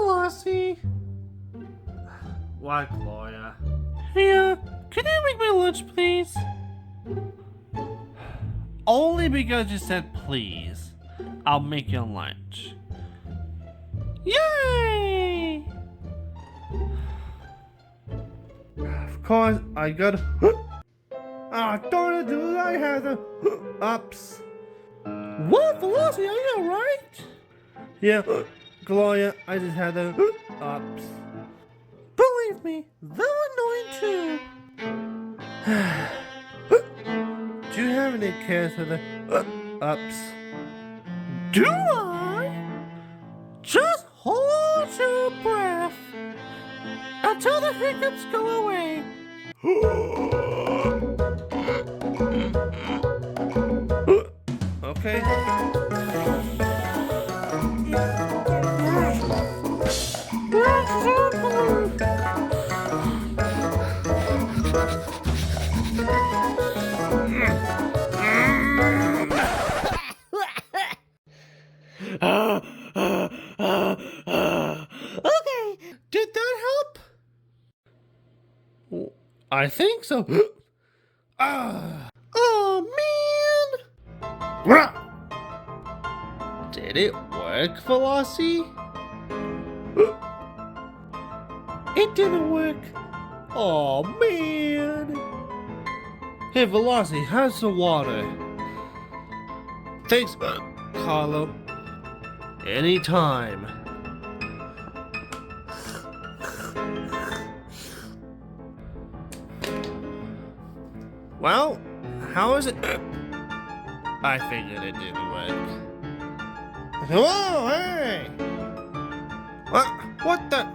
Velocity. What, Gloria? Hey, can you make my lunch, please? Only because you said please, I'll make your lunch. Yay! Of course, I got. Ah, darn it, dude! I had the ups. What, Velocity? Are you alright? Yeah, Gloria, I just had the ups. Believe me, they're annoying too. Do you have any cares for the ups? Do I? Just hold your breath until the hiccups go away. Okay. Okay, did that help? I think so. Oh man! Did it work, Velocity? It didn't work. Oh man! Hey, Velocity, how's the water? Thanks, Carlo. Anytime. Well, how is it? I figured it didn't work. Whoa, hey! What the?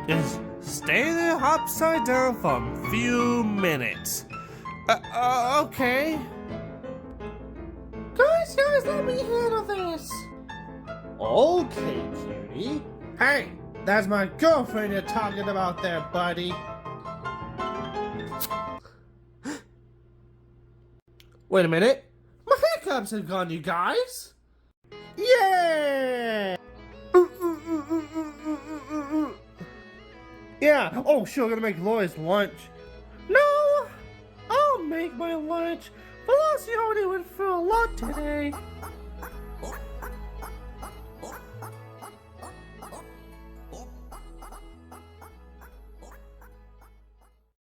Just stay there upside down for a few minutes. Okay. Guys, let me handle this. Okay, cutie. Hey, that's my girlfriend you're talking about there, buddy. Wait a minute. My hiccups have gone, you guys. Yeah! Yeah. Oh, sure, gonna make Lois lunch. No, I'll make my lunch. Velocity already went through a lot today.